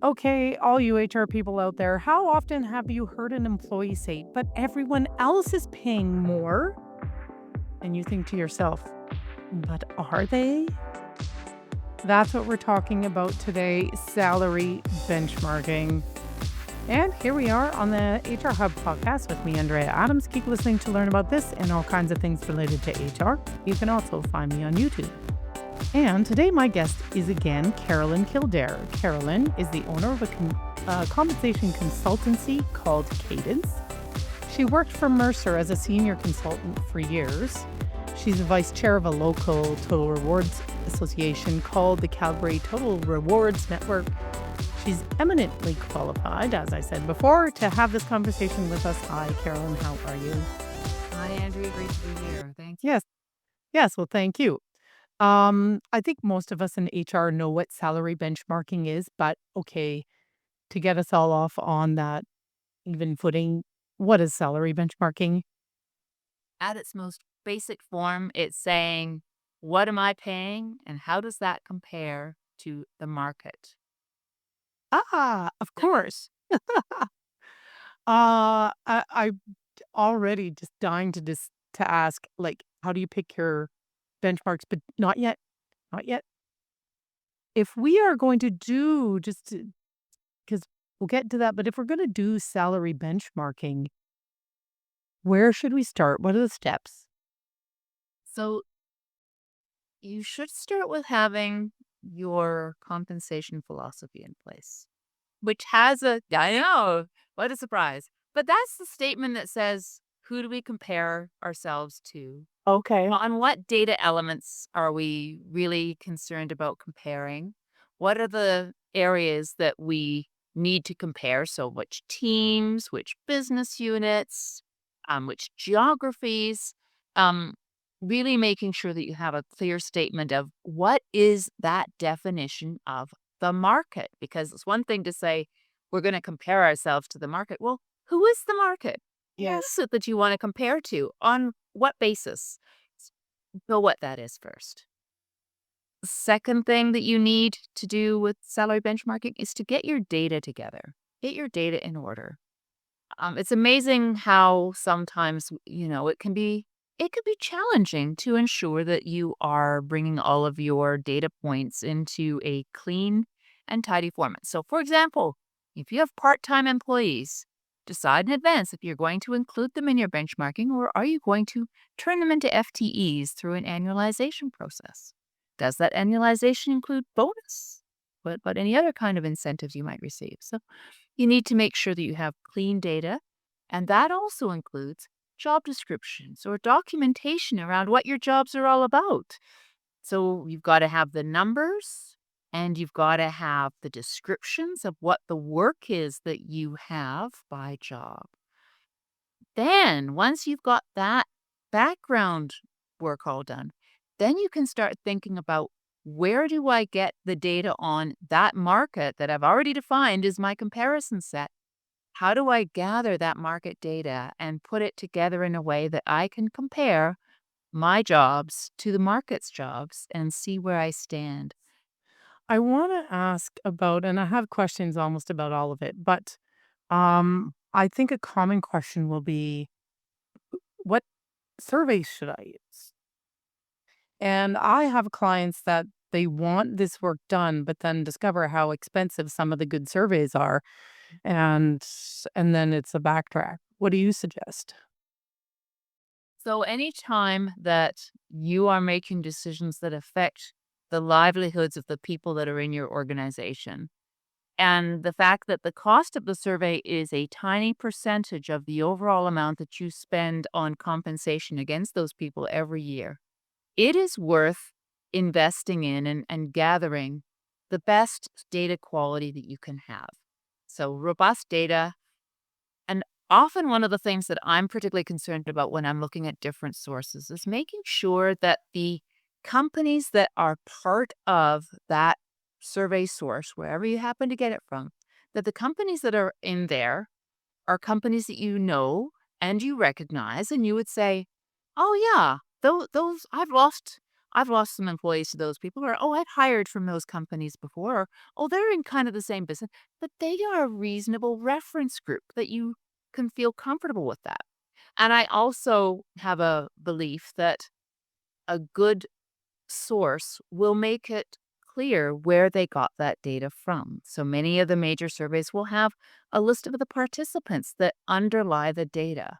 Okay, all you HR people out there, how often have you heard an employee say, but everyone else is paying more? And you think to yourself, but are they? That's what we're talking about today, salary benchmarking. And here we are on the HR Hub podcast with me, Andrea Adams. Keep listening to learn about this and all kinds of things related to HR. You can also find me on YouTube. And today my guest is again Carolyn Kildare. Carolyn is the owner of a compensation consultancy called Cadence. She worked for Mercer as a senior consultant for years. She's a vice chair of a local total rewards association called the Calgary Total Rewards Network. She's eminently qualified, as I said before, to have this conversation with us. Hi, Carolyn. How are you? Hi, Andrea. Great to be here. Thank you. Yes. Yes. Well, thank you. I think most of us in HR know what salary benchmarking is, but okay, to get us all off on that even footing, what is salary benchmarking? At its most basic form, it's saying, what am I paying and how does that compare to the market? Of course. I already just dying to ask, like, how do you pick your benchmarks? But not yet, not yet. If we are going to do just because we'll get to that, but if we're going to do salary benchmarking, where should we start? What are the steps? So you should start with having your compensation philosophy in place, which has I know, what a surprise. But that's the statement that says, who do we compare ourselves to? Okay. On what data elements are we really concerned about comparing? What are the areas that we need to compare? So, which teams, which business units, which geographies? Um, really making sure that you have a clear statement of what is that definition of the market. Because it's one thing to say we're going to compare ourselves to the market. Well, who is the market? Who is Yes. it that you want to compare to? On what basis? Know what that is first. Second thing that you need to do with salary benchmarking is to get your data together. Get your data in order. It's amazing how sometimes it can be challenging to ensure that you are bringing all of your data points into a clean and tidy format. So, for example, if you have part-time employees, decide in advance if you're going to include them in your benchmarking or are you going to turn them into FTEs through an annualization process. Does that annualization include bonus? But any other kind of incentives you might receive. So you need to make sure that you have clean data, and that also includes job descriptions or documentation around what your jobs are all about. So you've got to have the numbers and you've got to have the descriptions of what the work is that you have by job. Then, once you've got that background work all done, then you can start thinking about where do I get the data on that market that I've already defined as my comparison set? How do I gather that market data and put it together in a way that I can compare my jobs to the market's jobs and see where I stand? I want to ask about, and I have questions almost about all of it, but I think a common question will be, what surveys should I use? And I have clients that they want this work done, but then discover how expensive some of the good surveys are, and and then it's a backtrack. What do you suggest? So, anytime that you are making decisions that affect the livelihoods of the people that are in your organization, and the fact that the cost of the survey is a tiny percentage of the overall amount that you spend on compensation against those people every year, it is worth investing in and gathering the best data quality that you can have. So, robust data. And often, one of the things that I'm particularly concerned about when I'm looking at different sources is making sure that the companies that are part of that survey source, wherever you happen to get it from, that the companies that are in there are companies that you know and you recognize, and you would say, "Oh yeah, those I've lost." I've lost some employees to those people, or, oh, I've hired from those companies before, or, oh, they're in kind of the same business, but they are a reasonable reference group that you can feel comfortable with that. And I also have a belief that a good source will make it clear where they got that data from. So many of the major surveys will have a list of the participants that underlie the data.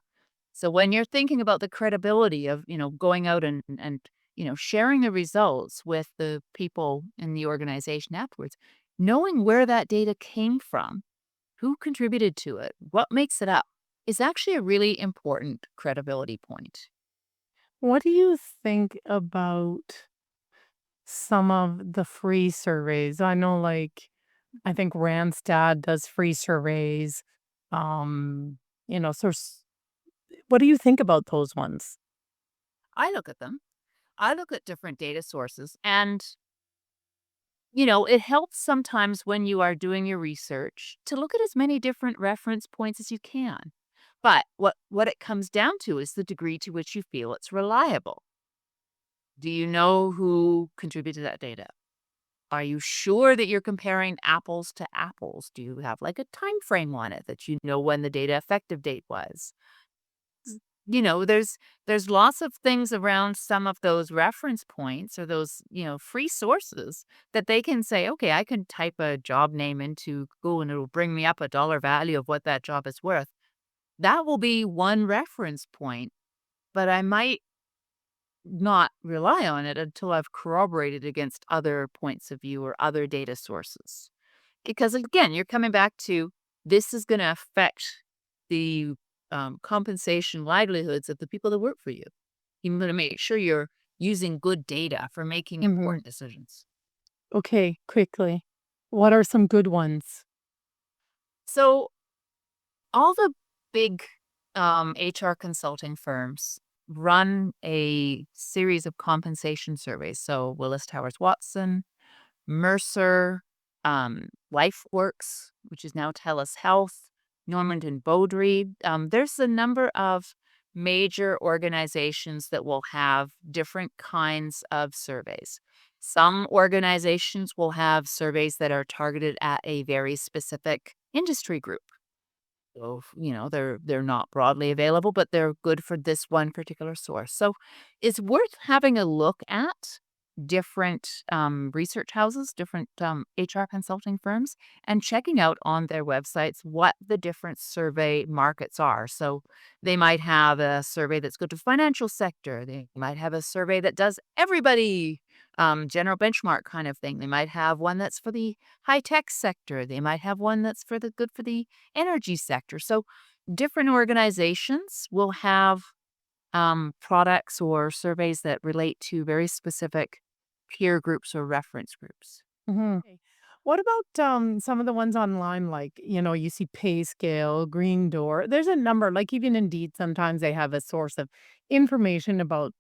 So when you're thinking about the credibility of, going out and sharing the results with the people in the organization afterwards, knowing where that data came from, who contributed to it, what makes it up, is actually a really important credibility point. What do you think about some of the free surveys? I know, like, I think Randstad does free surveys. Um, so what do you think about those ones? I look at them. I look at different data sources, and it helps sometimes when you are doing your research to look at as many different reference points as you can. But what it comes down to is the degree to which you feel it's reliable. Do you know who contributed that data? Are you sure that you're comparing apples to apples? Do you have like a time frame on it that you know when the data effective date was? There's lots of things around some of those reference points or those, free sources that they can say, okay, I can type a job name into Google and it'll bring me up a dollar value of what that job is worth. That will be one reference point, but I might not rely on it until I've corroborated against other points of view or other data sources. Because again, you're coming back to this is going to affect the compensation livelihoods of the people that work for you. You're going to make sure you're using good data for making Mhm. important decisions. Okay, quickly. What are some good ones? So, all the big HR consulting firms run a series of compensation surveys. So, Willis Towers Watson, Mercer, LifeWorks, which is now TELUS Health, Normand and Beaudry. There's a number of major organizations that will have different kinds of surveys. Some organizations will have surveys that are targeted at a very specific industry group. So, they're not broadly available, but they're good for this one particular source. So it's worth having a look at different research houses, different HR consulting firms, and checking out on their websites what the different survey markets are. So they might have a survey that's good to financial sector. They might have a survey that does everybody, general benchmark kind of thing. They might have one that's for the high tech sector. They might have one that's for the good for the energy sector. So different organizations will have products or surveys that relate to very specific peer groups or reference groups. Mhm. Okay. What about some of the ones online, like, you see Pay Scale, Green Door? There's a number, like even Indeed, sometimes they have a source of information about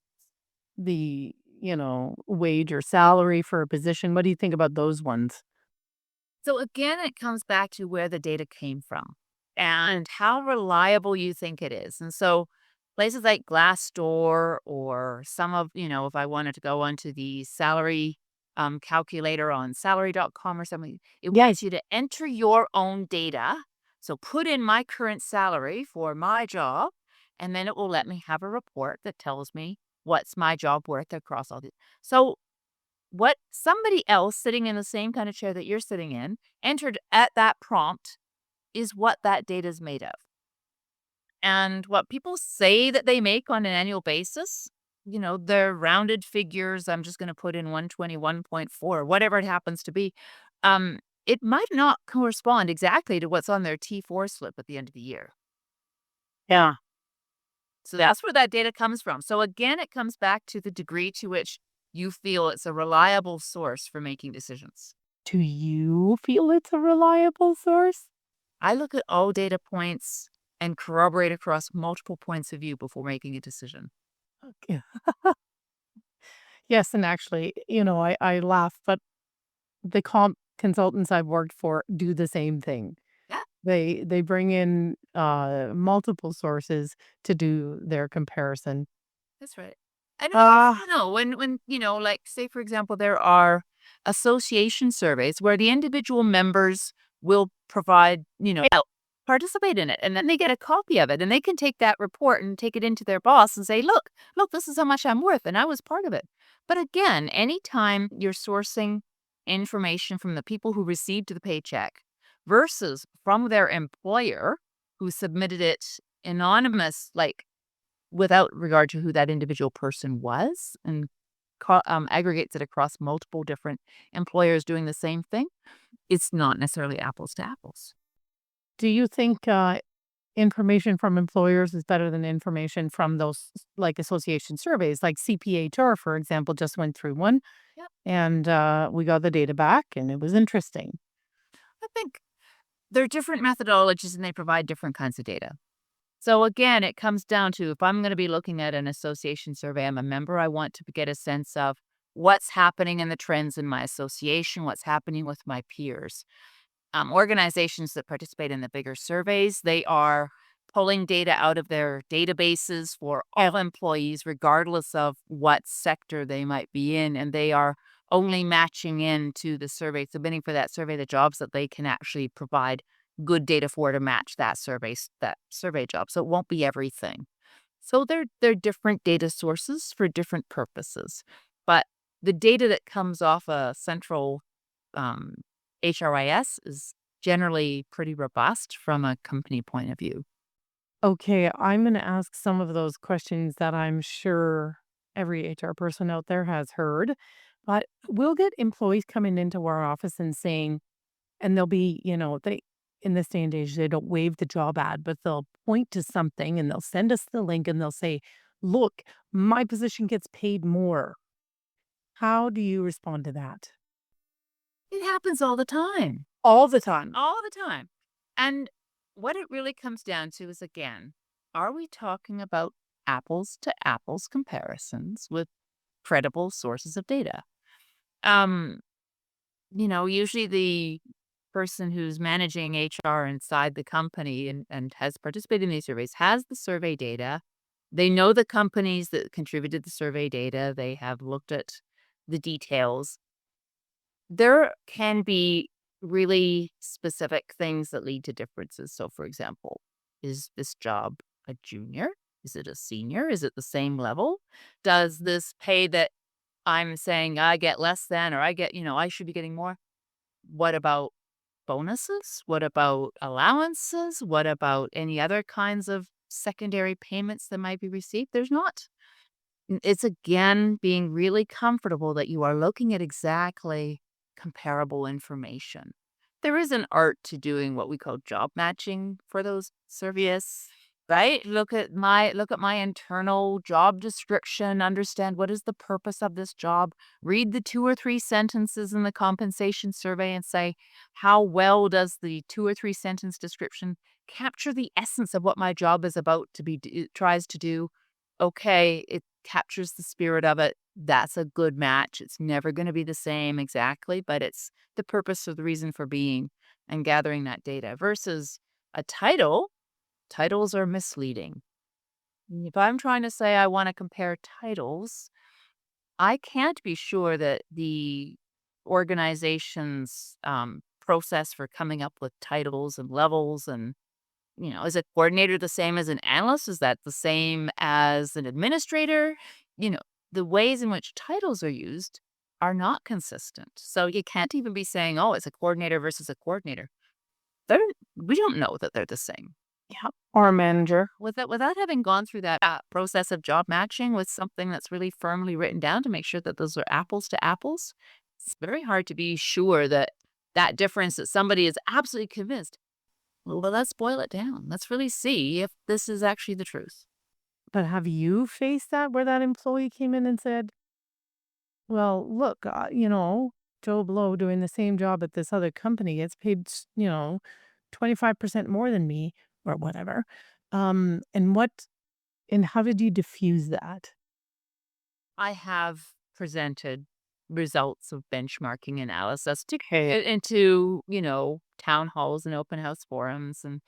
the, wage or salary for a position. What do you think about those ones? So again, it comes back to where the data came from and how reliable you think it is. And so places like Glassdoor or some of, if I wanted to go onto the salary calculator on salary.com or something, it Yeah. wants you to enter your own data. So put in my current salary for my job, and then it will let me have a report that tells me what's my job worth across all the. So what somebody else sitting in the same kind of chair that you're sitting in entered at that prompt is what that data is made of. And what people say that they make on an annual basis, they're rounded figures. I'm just going to put in 121.4, whatever it happens to be. It might not correspond exactly to what's on their T4 slip at the end of the year. Yeah. So that's where that data comes from. So again, it comes back to the degree to which you feel it's a reliable source for making decisions. Do you feel it's a reliable source? I look at all data points and corroborate across multiple points of view before making a decision. Okay. Yes, and actually, I laugh, but the consultants I've worked for do the same thing. Yeah, They bring in multiple sources to do their comparison. that's right. I don't Ah, know. When, like, say, for example, there are association surveys where the individual members will provide, participate in it, and then they get a copy of it, and they can take that report and take it into their boss and say, look, this is how much I'm worth, and I was part of it. But again, anytime you're sourcing information from the people who received the paycheck versus from their employer who submitted it anonymous, like without regard to who that individual person was, and aggregates it across multiple different employers doing the same thing, it's not necessarily apples to apples. do you think information from employers is better than information from those like association surveys? Like CPHR, for example, just went through one Yep. and we got the data back and it was interesting. I think they're different methodologies and they provide different kinds of data. So again, it comes down to if I'm going to be looking at an association survey, I'm a member, I want to get a sense of what's happening in the trends in my association, what's happening with my peers. Organizations that participate in the bigger surveys, they are pulling data out of their databases for all employees, regardless of what sector they might be in, and they are only matching in to the survey, submitting for that survey the jobs that they can actually provide good data for to match that survey job. So it won't be everything. So they're different data sources for different purposes, but the data that comes off a central um, HRIS is generally pretty robust from a company point of view. Okay, I'm going to ask some of those questions that I'm sure every HR person out there has heard, but we'll get employees coming into our office and saying, and they'll be, they in this day and age, they don't wave the job ad, but they'll point to something and they'll send us the link and they'll say, look, my position gets paid more. How do you respond to that? It happens all the time. All the time. All the time. And what it really comes down to is, again, are we talking about apples to apples comparisons with credible sources of data? Um, usually the person who's managing HR inside the company and has participated in these surveys has the survey data. They know the companies that contributed the survey data. They have looked at the details. There can be really specific things that lead to differences. So, for example, is this job a junior? Is it a senior? Is it the same level? Does this pay that I'm saying I get less than, or I get, I should be getting more? What about bonuses? What about allowances? What about any other kinds of secondary payments that might be received? There's not. It's again being really comfortable that you are looking at exactly comparable information. There is an art to doing what we call job matching for those surveys, right? Look at my internal job description, understand what is the purpose of this job, read the 2 or 3 sentences in the compensation survey and say, how well does the 2 or 3 sentence description capture the essence of what my job is about to be tries to do? Okay, it captures the spirit of it. That's a good match. It's never going to be the same exactly, but it's the purpose or the reason for being and gathering that data versus a title. Titles are misleading. If I'm trying to say I want to compare titles, I can't be sure that the organization's process for coming up with titles and levels and is a coordinator the same as an analyst? Is that the same as an administrator? You know, the ways in which titles are used are not consistent. So you can't even be saying, oh, it's a coordinator versus a coordinator. They're, we don't know that they're the same. Yeah. Or a manager. Without having gone through that process of job matching with something that's really firmly written down to make sure that those are apples to apples, it's very hard to be sure that that difference that somebody is absolutely convinced. Well, let's boil it down. Let's really see if this is actually the truth. But have you faced that where that employee came in and said, well, look, Joe Blow doing the same job at this other company gets paid, 25% more than me or whatever. And how did you diffuse that? I have presented results of benchmarking analysis to into, town halls and open house forums. And,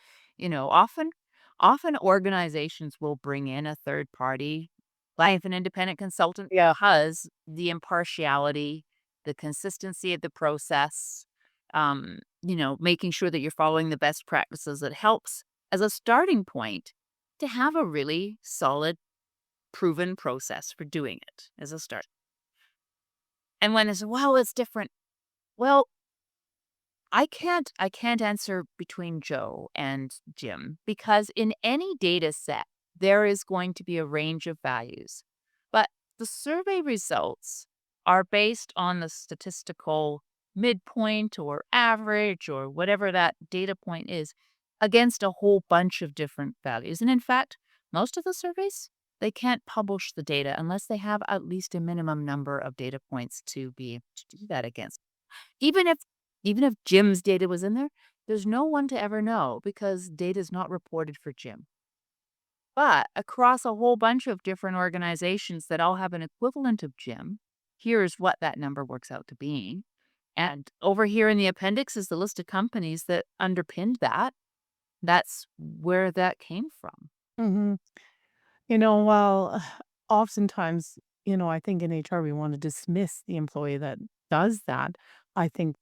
often organizations will bring in a third party Like an independent consultant Yeah. because the impartiality, the consistency of the process, making sure that you're following the best practices, it helps as a starting point to have a really solid, proven process for doing it as a start. And when it's, well, it's different. Well, I can't answer between Joe and Jim because in any data set, there is going to be a range of values. But the survey results are based on the statistical midpoint or average or whatever that data point is against a whole bunch of different values. And in fact, most of the surveys, they can't publish the data unless they have at least a minimum number of data points to be able to do that against. Even if even if Jim's data was in there, there's no one to ever know because data is not reported for Jim. But across a whole bunch of different organizations that all have an equivalent of Jim, here's what that number works out to being. And over here in the appendix is the list of companies that underpinned that. That's where that came from. Mhm. Well, oftentimes, I think in HR we want to dismiss the employee that does that. I think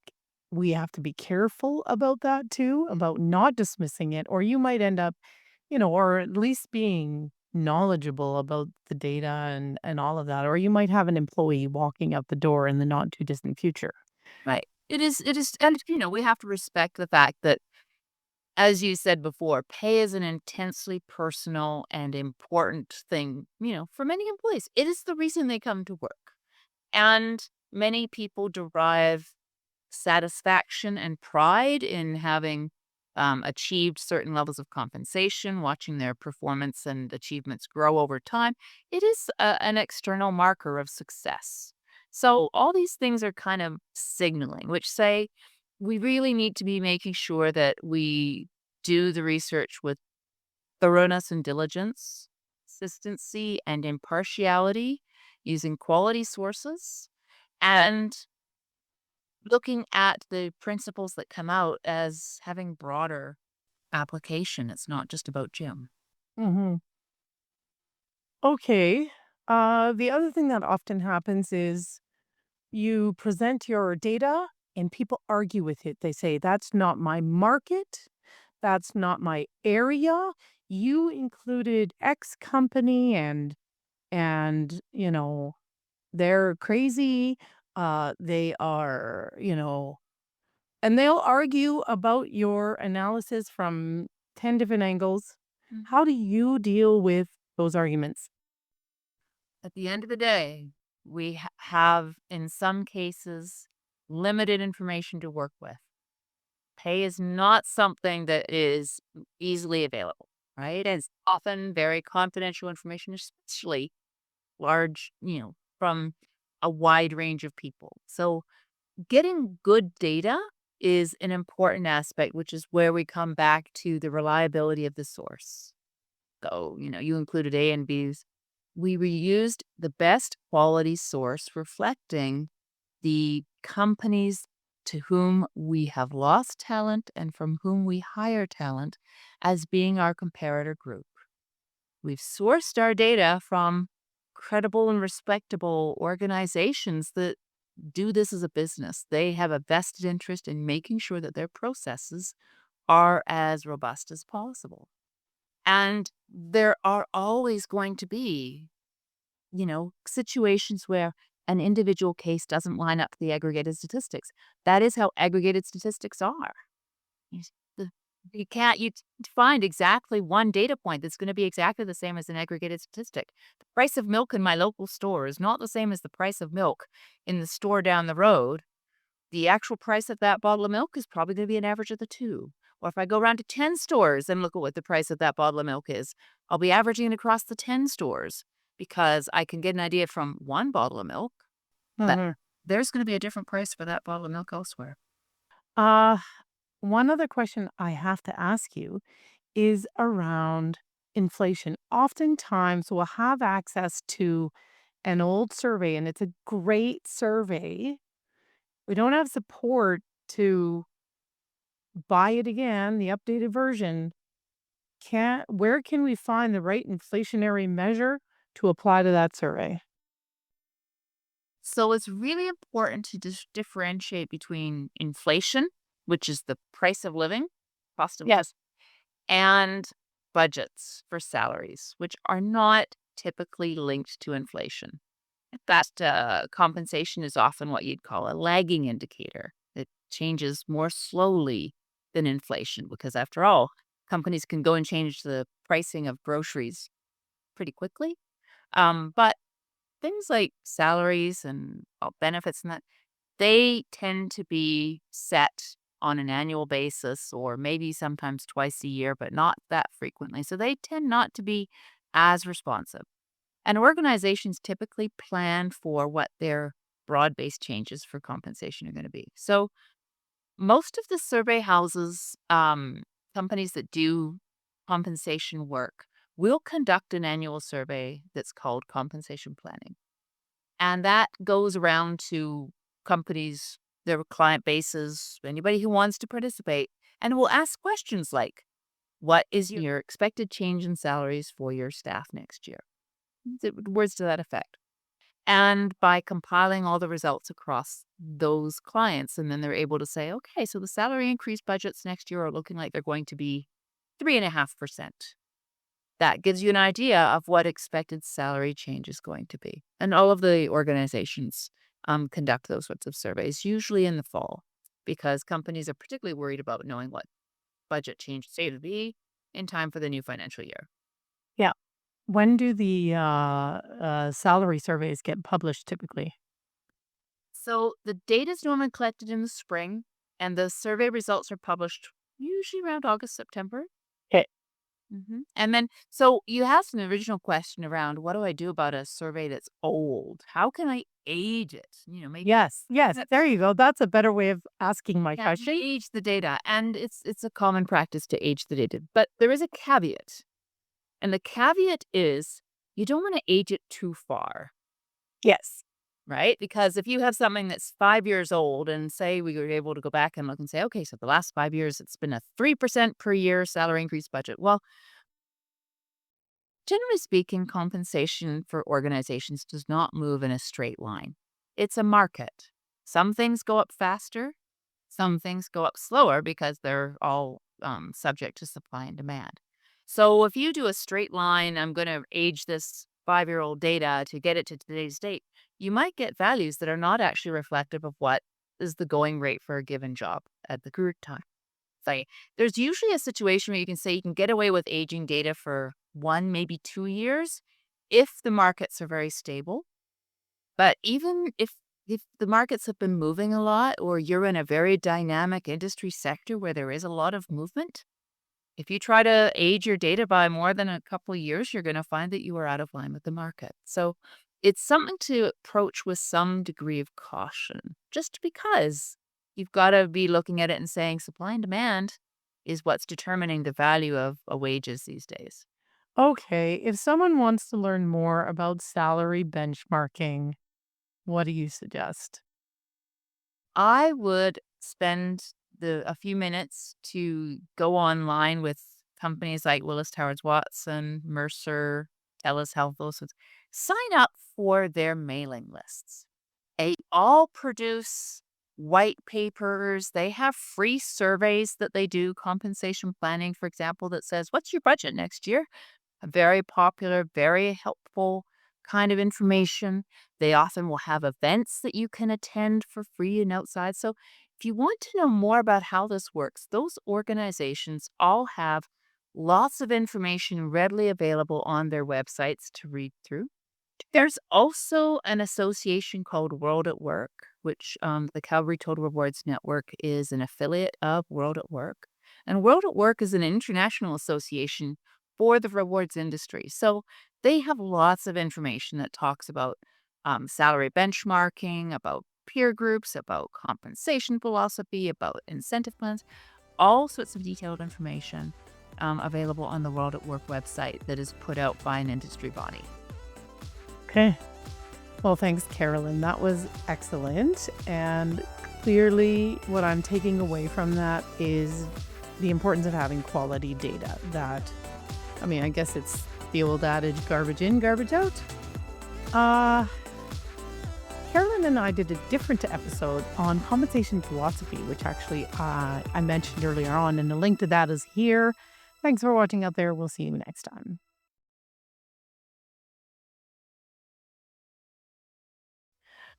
we have to be careful about that too, about not dismissing it, or you might end up, or at least being knowledgeable about the data and all of that, or you might have an employee walking out the door in the not too distant future. Right. It is, and we have to respect the fact that, as you said before, pay is an intensely personal and important thing, for many employees. It is the reason they come to work. And many people derive satisfaction and pride in having achieved certain levels of compensation, watching their performance and achievements grow over time. It is an external marker of success. So, all these things are kind of signaling, which say we really need to be making sure that we do the research with thoroughness and diligence, consistency and impartiality, using quality sources, and looking at the principles that come out as having broader application. It's not just about Jim. Mhm. Okay. The other thing that often happens is you present your data and people argue with it. They say, that's not my market. That's not my area. You included X company and they're crazy. They are, and they'll argue about your analysis from 10 different angles. Mm. How do you deal with those arguments? At the end of the day, we have, in some cases, limited information to work with. Pay is not something that is easily available, right? It's often very confidential information, especially large, from a wide range of people. So, getting good data is an important aspect, which is where we come back to the reliability of the source. So, you included A and B's. We reused the best quality source reflecting the companies to whom we have lost talent and from whom we hire talent as being our comparator group. We've sourced our data from credible and respectable organizations that do this as a business. They have a vested interest in making sure that their processes are as robust as possible. And there are always going to be, situations where an individual case doesn't line up to the aggregated statistics. That is how aggregated statistics are. You s- the- you can't find exactly one data point that's going to be exactly the same as an aggregated statistic. The price of milk in my local store is not the same as the price of milk in the store down the road. The actual price of that bottle of milk is probably going to be an average of the two. Or if I go around to 10 stores and look at what the price of that bottle of milk is, I'll be averaging it across the 10 stores because I can get an idea from one bottle of milk, but Mhm. there's going to be a different price for that bottle of milk elsewhere. Uh, One other question I have to ask you is around inflation. Oftentimes, we'll have access to an old survey, and it's a great survey. We don't have support to buy it again, the updated version. Where can we find the right inflationary measure to apply to that survey? So it's really important to differentiate between inflation, which is the price of living, cost of living, Yes. and budgets for salaries, which are not typically linked to inflation. In fact, compensation is often what you'd call a lagging indicator. It changes more slowly than inflation because, after all, companies can go and change the pricing of groceries pretty quickly. But things like salaries and benefits and that, they tend to be set on an annual basis or maybe sometimes twice a year, but not that frequently. So they tend not to be as responsive. And organizations typically plan for what their broad based changes for compensation are going to be. So most of the survey houses, companies that do compensation work, will conduct an annual survey that's called compensation planning. And that goes around to companies, their client bases, anybody who wants to participate, and will ask questions like, what is your expected change in salaries for your staff next year? Words to that effect. And by compiling all the results across those clients, and then they're able to say, okay, so the salary increase budgets next year are looking like they're going to be 3.5%. That gives you an idea of what expected salary change is going to be. And all of the organizations conduct those sorts of surveys, usually in the fall, because companies are particularly worried about knowing what budget change is going to be in time for the new financial year. Yeah. When do the salary surveys get published typically? So the data is normally collected in the spring, and the survey results are published usually around August, September. Okay. And then, so you asked an original question around what do I do about a survey that's old? How can I age it? Maybe Yes. Yes. that- There you go. That's a better way of asking my yeah, question. age the data, and it's a common practice to age the data, but there is a caveat, and the caveat is you don't want to age it too far. Yes. Right? Because if you have something that's 5 years old and say we were able to go back and look and say, okay, so the last 5 years, it's been a 3% per year salary increase budget. Well, generally speaking, compensation for organizations does not move in a straight line. It's a market. Some things go up faster, some things go up slower because they're all subject to supply and demand. So if you do a straight line, I'm going to age this 5-year-old data to get it to today's date, you might get values that are not actually reflective of what is the going rate for a given job at the current time. Like, there's usually a situation where you can say you can get away with aging data for 1, maybe 2 years if the markets are very stable. But even if the markets have been moving a lot or you're in a very dynamic industry sector where there is a lot of movement, if you try to age your data by more than a couple of years, you're going to find that you are out of line with the market. So it's something to approach with some degree of caution, just because you've got to be looking at it and saying supply and demand is what's determining the value of wages these days. Okay. If someone wants to learn more about salary benchmarking, what do you suggest? I would spend a few minutes to go online with companies like Willis Towers Watson, Mercer, TELUS Health, those sorts. Sign up for their mailing lists. They all produce white papers. They have free surveys that they do, compensation planning, for example, that says, what's your budget next year? A very popular, very helpful kind of information. They often will have events that you can attend for free and outside. So if you want to know more about how this works, those organizations all have lots of information readily available on their websites to read through. There's also an association called World at Work, which the Calgary Total Rewards Network is an affiliate of World at Work. And World at Work is an international association for the rewards industry. So they have lots of information that talks about salary benchmarking, about peer groups, about compensation philosophy, about incentive plans, all sorts of detailed information available on the World at Work website that is put out by an industry body. Okay. Well, thanks, Carolyn. That was excellent. And clearly, what I'm taking away from that is the importance of having quality data. I guess it's The old adage, garbage in, garbage out. Uh, Carolyn and I did a different episode on compensation philosophy, which actually I mentioned earlier on, and the link to that is here. Thanks for watching out there. We'll see you next time.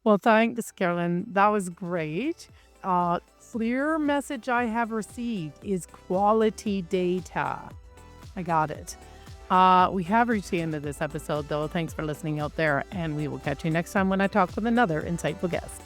Well, thanks, Carolyn. That was great. Clear message I have received is quality data. I got it. We have reached the end of this episode, though. Thanks for listening out there, and we will catch you next time when I talk with another insightful guest.